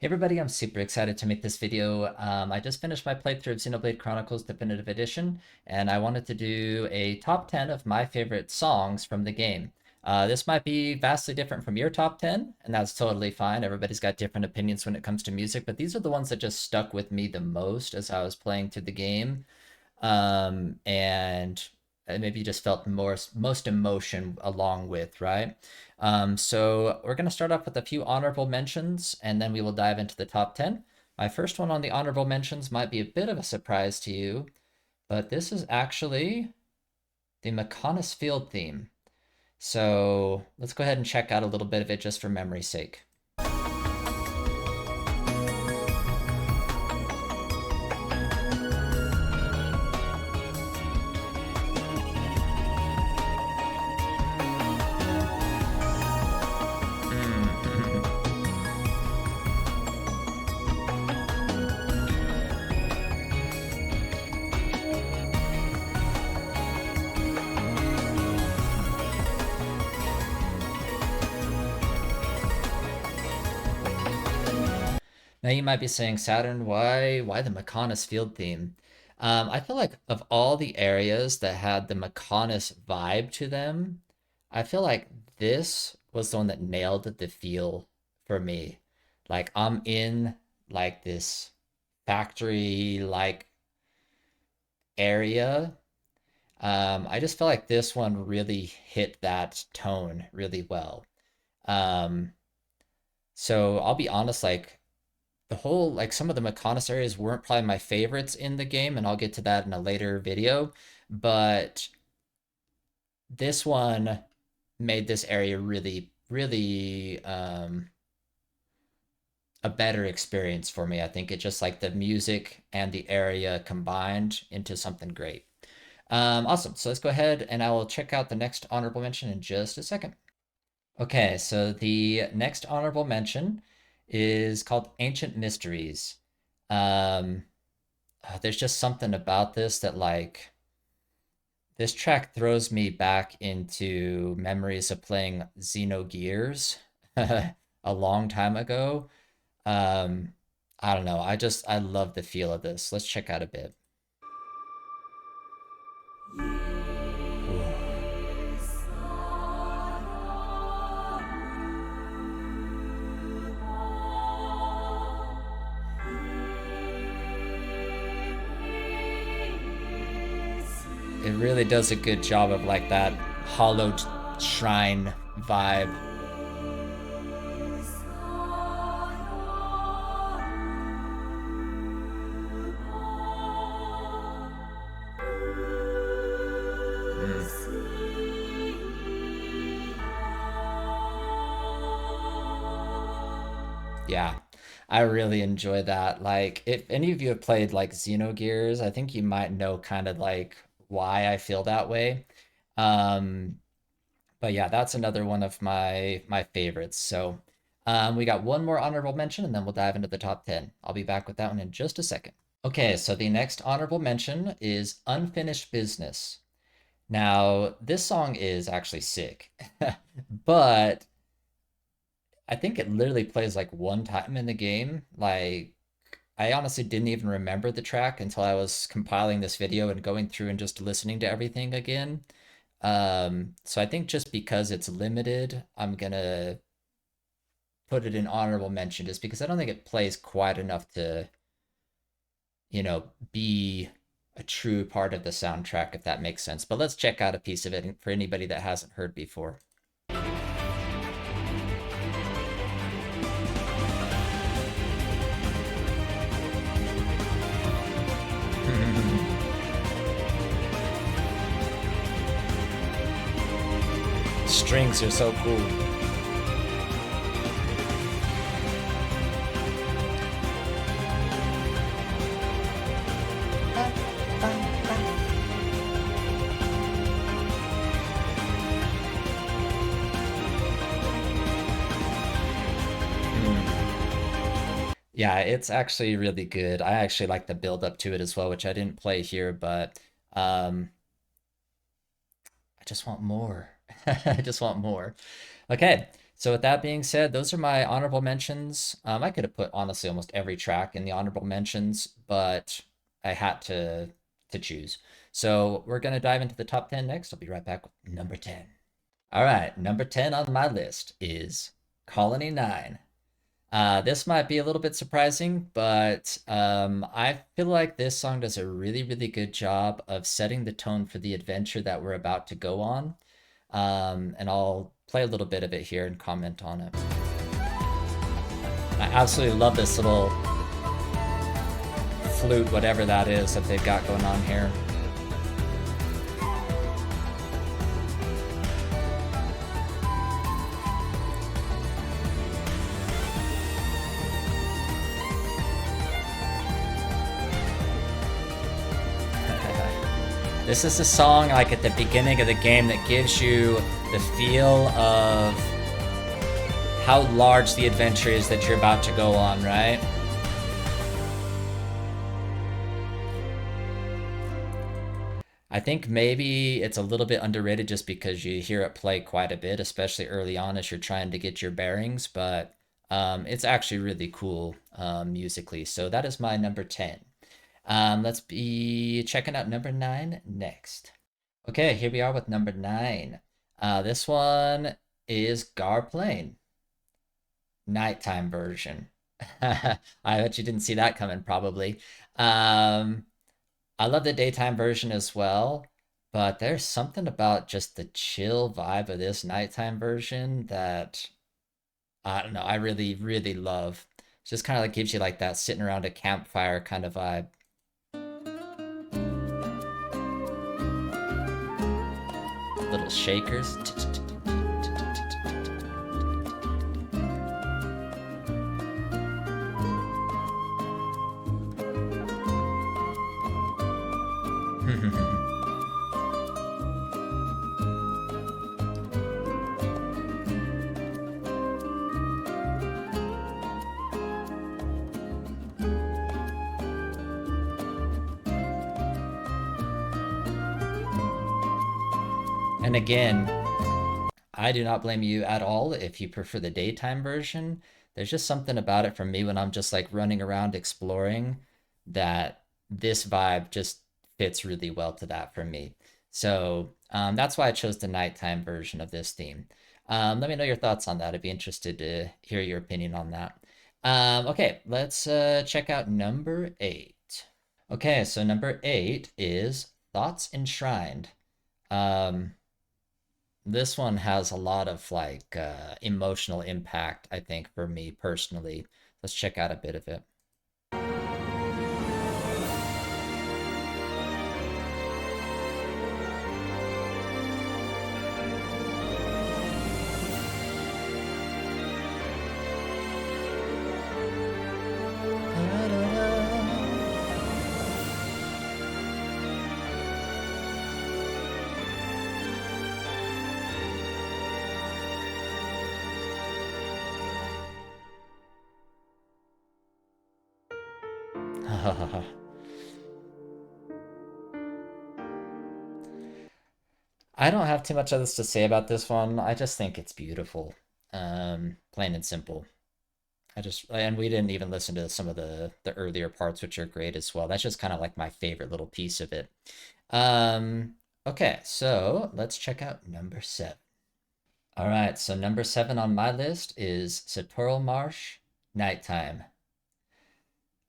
Everybody, I'm super excited to make this video. I just finished my playthrough of Xenoblade Chronicles Definitive Edition, and I wanted to do a top 10 of my favorite songs from the game. This might be vastly different from your top 10, and that's totally fine. Everybody's got different opinions when it comes to music, but these are the ones that just stuck with me the most as I was playing through the game. And maybe just felt most emotion along with, right? So we're going to start off with a few honorable mentions, and then we will dive into the top 10. My first one on the honorable mentions might be a bit of a surprise to you, but this is actually the McConus Field theme. So let's go ahead and check out a little bit of it just for memory's sake. Now you might be saying, Saturn, why the McConus Field theme? I feel like of all the areas that had the McConus vibe to them, I feel like this was the one that nailed the feel for me. Like I'm in like this factory like area. I just feel like this one really hit that tone really well. Um, so I'll be honest, like the whole like some of the McConus areas weren't probably my favorites in the game, and I'll get to that in a later video. But this one made this area really a better experience for me. I think it just like the music and the area combined into something great. Awesome. So let's go ahead and I will check out the next honorable mention in just a second. Okay, so the next honorable mention is called Ancient Mysteries. Um, there's just something about this that like this track throws me back into memories of playing Xenogears a long time ago. Um, I don't know. I love the feel of this. Let's check out a bit. Ooh. It really does a good job of like that hollowed shrine vibe. Mm. Yeah, I really enjoy that. Like, if any of you have played like Xenogears, I think you might know kind of like why I feel that way. Um, but yeah, that's another one of my favorites. So, we got one more honorable mention, and then we'll dive into the top 10. I'll be back with that one in just a second. Okay, so the next honorable mention is Unfinished Business. Now, this song is actually sick, but I think it literally plays like one time in the game. Like, I honestly didn't even remember the track until I was compiling this video and going through and just listening to everything again. So I think just because it's limited, I'm gonna put it in honorable mention just because I don't think it plays quite enough to, be a true part of the soundtrack, if that makes sense. But let's check out a piece of it for anybody that hasn't heard before. Strings are so cool. Yeah, it's actually really good. I actually like the build up to it as well, which I didn't play here, but um, I just want more. I just want more. Okay, So with that being said, those are my honorable mentions. I could have put honestly almost every track in the honorable mentions, but I had to choose. So we're gonna dive into the top 10 next. I'll be right back with number 10. All right, number 10 on my list is Colony 9. This might be a little bit surprising, but I feel like this song does a really, really good job of setting the tone for the adventure that we're about to go on. And I'll play a little bit of it here and comment on it. I absolutely love this little flute, whatever that is that they've got going on here. This is a song like at the beginning of the game that gives you the feel of how large the adventure is that you're about to go on, right? I think maybe it's a little bit underrated just because you hear it play quite a bit, especially early on as you're trying to get your bearings, but it's actually really cool musically. So that is my number 10. Let's be checking out number 9 next. Okay, here we are with number 9. This one is Gar Plain, nighttime version. I bet you didn't see that coming, probably. Um, I love the daytime version as well, but there's something about just the chill vibe of this nighttime version that I don't know, I really, really love. It just kind of like gives you like that sitting around a campfire kind of vibe. Little shakers. And again, I do not blame you at all if you prefer the daytime version. There's just something about it for me when I'm just like running around exploring that this vibe just fits really well to that for me. So that's why I chose the nighttime version of this theme. Let me know your thoughts on that. I'd be interested to hear your opinion on that. Okay, let's check out number 8. Okay, so number 8 is Thoughts Enshrined. Um, this one has a lot of like emotional impact, I think, for me personally. Let's check out a bit of it. I don't have too much else to say about this one. I just think it's beautiful. Plain and simple. And we didn't even listen to some of the earlier parts, which are great as well. That's just kind of like my favorite little piece of it. Okay, so let's check out number 7. All right, so number 7 on my list is Satoral Marsh, Nighttime.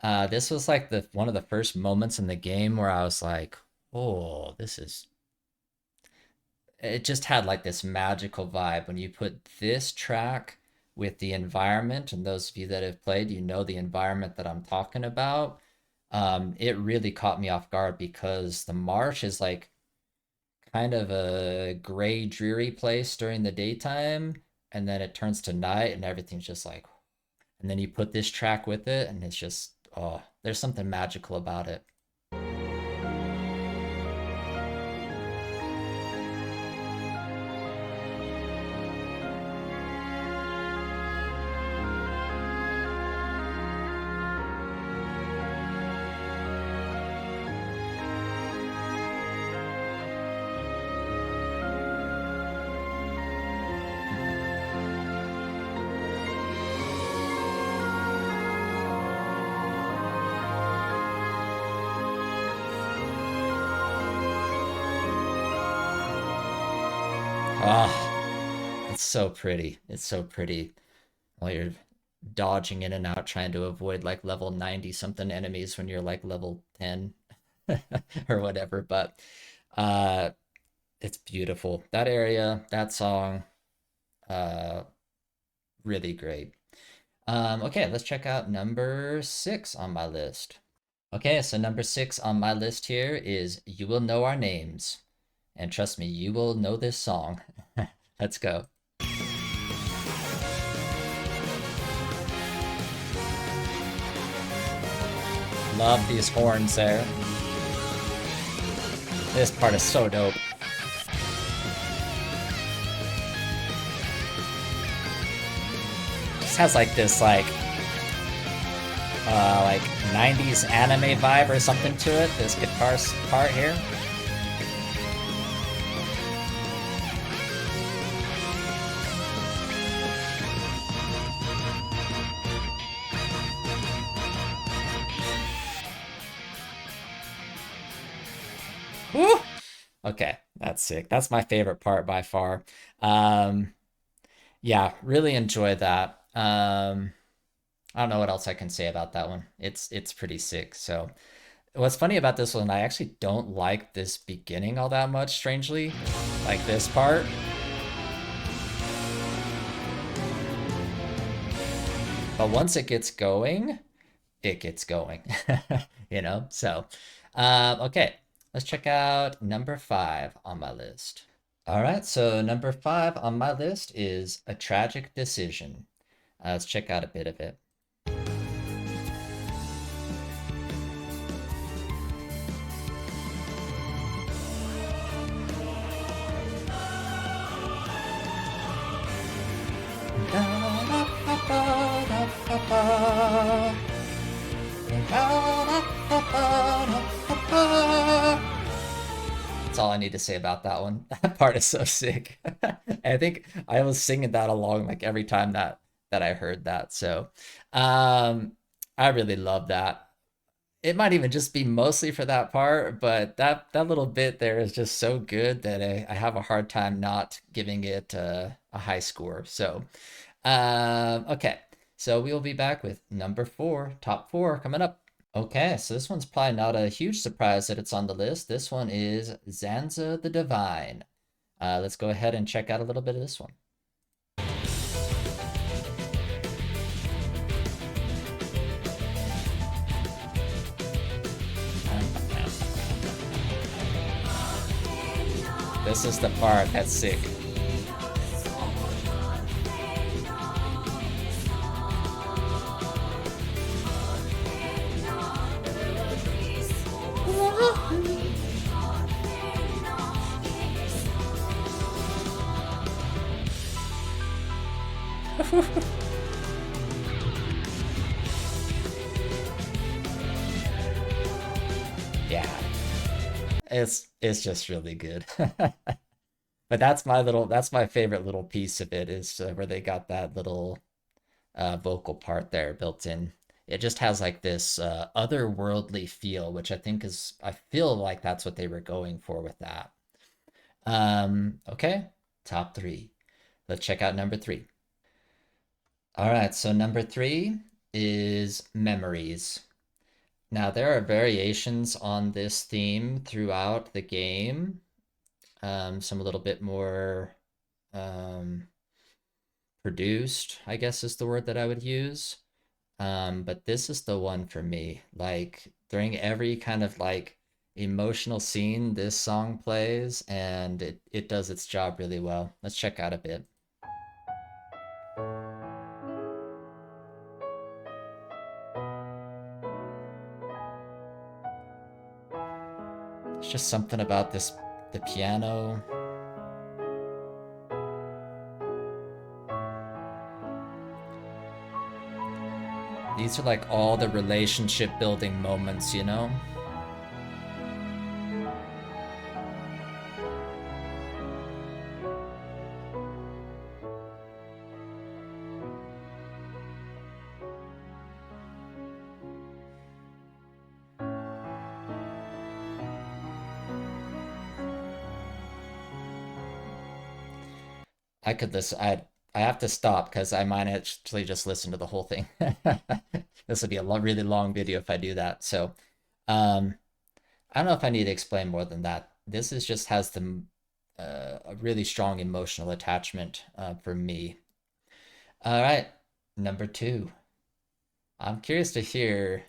This was like the one of the first moments in the game where I was like, oh, this is it just had like this magical vibe when you put this track with the environment, and those of you that have played, you know the environment that I'm talking about. It really caught me off guard because the marsh is like kind of a gray, dreary place during the daytime, and then it turns to night and everything's just like, and then you put this track with it, and it's just, oh, there's something magical about it. Oh, it's so pretty. It's so pretty while you're dodging in and out trying to avoid like level 90 something enemies when you're like level 10 or whatever. But uh it's beautiful. That area, that song, uh really great. Okay, let's check out number 6 on my list. Okay, so number 6 on my list here is You Will Know Our Names. And trust me, you will know this song. Let's go. Love these horns there. This part is so dope. Just has like this like 90s anime vibe or something to it, this guitar part here. Woo! Okay, that's sick. That's my favorite part by far. Um, yeah, really enjoy that. I don't know what else I can say about that one. It's pretty sick. So what's funny about this one, I actually don't like this beginning all that much, strangely. Like this part. But once it gets going, it gets going. You know? So okay. Let's check out number 5 on my list. All right, so number 5 on my list is A Tragic Decision. Let's check out a bit of it. That's all I need to say about that one. That part is so sick. I think I was singing that along like every time that I heard that. So, um, I really love that. It might even just be mostly for that part, but that little bit there is just so good that I have a hard time not giving it a high score. So, okay. So we will be back with number 4, top 4 coming up. Okay, so this one's probably not a huge surprise that it's on the list. This one is Zanza the Divine. Let's go ahead and check out a little bit of this one. This is the part that's sick. Yeah, it's just really good. But that's my favorite little piece of it is where they got that little vocal part there built in. It just has like this otherworldly feel, which I feel like that's what they were going for with that. Okay, top 3. Let's check out number 3. All right, so number 3 is Memories. Now, there are variations on this theme throughout the game. Some a little bit more um, produced, I guess is the word that I would use. But this is the one for me. Like during every kind of like emotional scene, this song plays and it does its job really well. Let's check out a bit. It's just something about the piano. These are like all the relationship building moments, you know? I could listen. I have to stop because I might actually just listen to the whole thing. This would be a really long video if I do that. So, um, I don't know if I need to explain more than that. This is just has a really strong emotional attachment for me. All right, number two. I'm curious to hear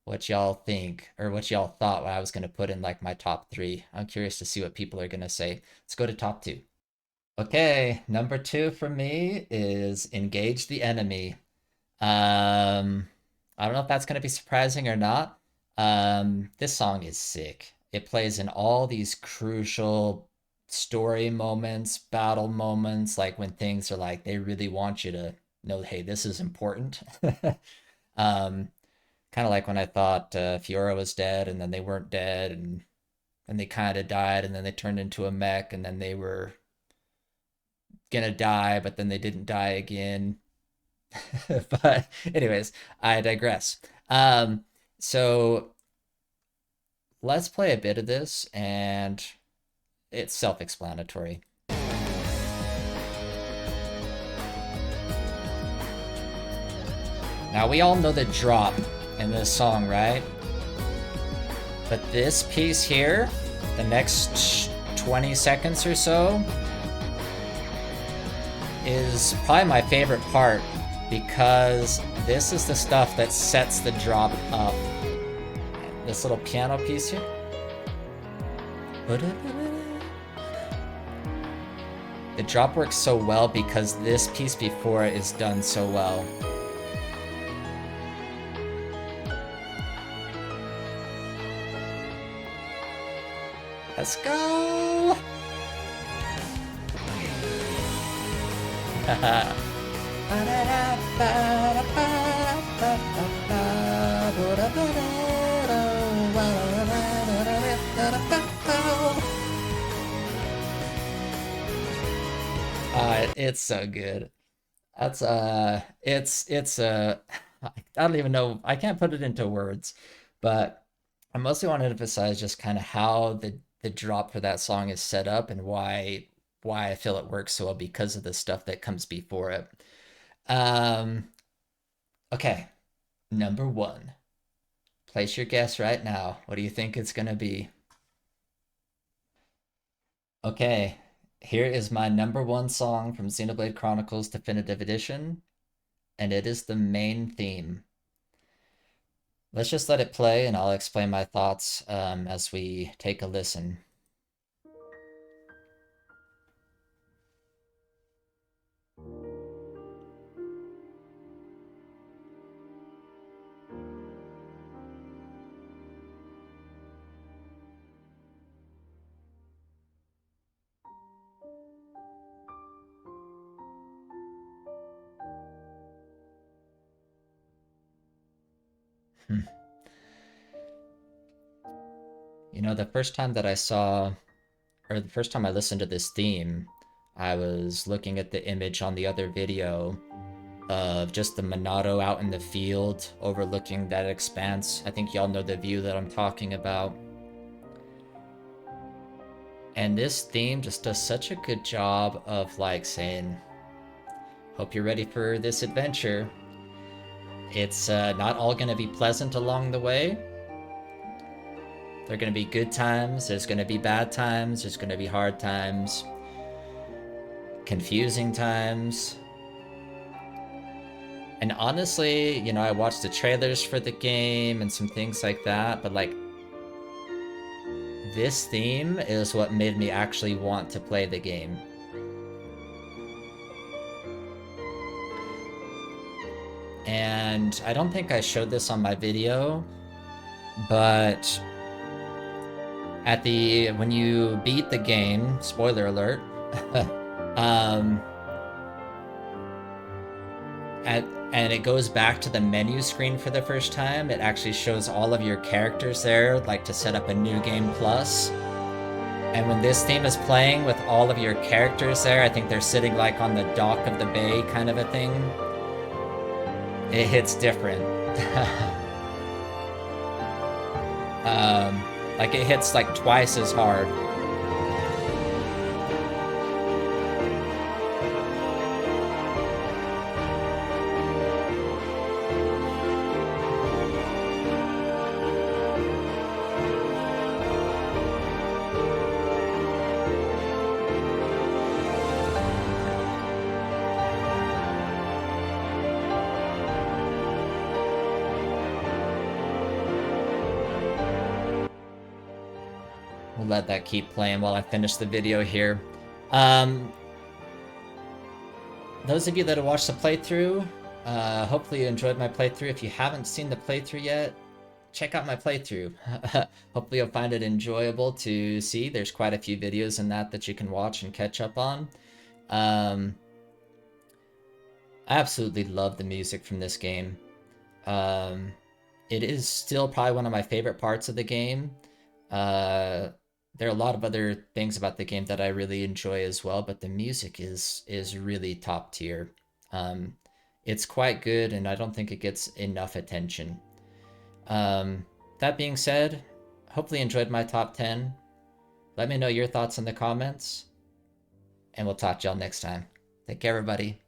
what y'all think or what y'all thought when I was going to put in like my top three. I'm curious to see what people are going to say. Let's go to top two. Okay, number two for me is Engage the Enemy. Um, I don't know if that's going to be surprising or not. This song is sick. It plays in all these crucial story moments, battle moments, like when things are like they really want you to know, hey, this is important. um, Kind of like when I thought Fiora was dead and then they weren't dead and they kind of died and then they turned into a mech and then they were gonna die, but then they didn't die again. But anyways, I digress. So let's play a bit of this, and it's self-explanatory. Now we all know the drop in this song, right? But this piece here, the next 20 seconds or so, is probably my favorite part because this is the stuff that sets the drop up. This little piano piece here. The drop works so well because this piece before it is done so well. Let's go! It's so good. That's I don't even know. I can't put it into words, but I mostly want to emphasize just kind of how the drop for that song is set up and why I feel it works so well because of the stuff that comes before it. Um, okay, number one. Place your guess right now. What do you think it's gonna be? Okay, here is my number one song from Xenoblade Chronicles Definitive Edition, and it is the main theme. Let's just let it play, and I'll explain my thoughts as we take a listen. You know, the first time that I saw, or the first time I listened to this theme, I was looking at the image on the other video of just the Monado out in the field overlooking that expanse. I think y'all know the view that I'm talking about. And this theme just does such a good job of like saying, hope you're ready for this adventure. It's not all going to be pleasant along the way. There are going to be good times, there's going to be bad times, there's going to be hard times, confusing times. And honestly, you know, I watched the trailers for the game and some things like that, but like this theme is what made me actually want to play the game. And I don't think I showed this on my video, but when you beat the game, spoiler alert, um, and it goes back to the menu screen for the first time, it actually shows all of your characters there, like to set up a new game plus. And when this theme is playing with all of your characters there, I think they're sitting like on the dock of the bay kind of a thing. It hits different. Like it hits like twice as hard. we'll let that keep playing while I finish the video here. Um, those of you that have watched the playthrough, hopefully you enjoyed my playthrough. If you haven't seen the playthrough yet, check out my playthrough. Hopefully you'll find it enjoyable to see. There's quite a few videos in that you can watch and catch up on. I absolutely love the music from this game. It is still probably one of my favorite parts of the game. There are a lot of other things about the game that I really enjoy as well, but the music is really top tier. It's quite good, and I don't think it gets enough attention. That being said, hopefully you enjoyed my top 10. Let me know your thoughts in the comments, and we'll talk to y'all next time. Take care, everybody.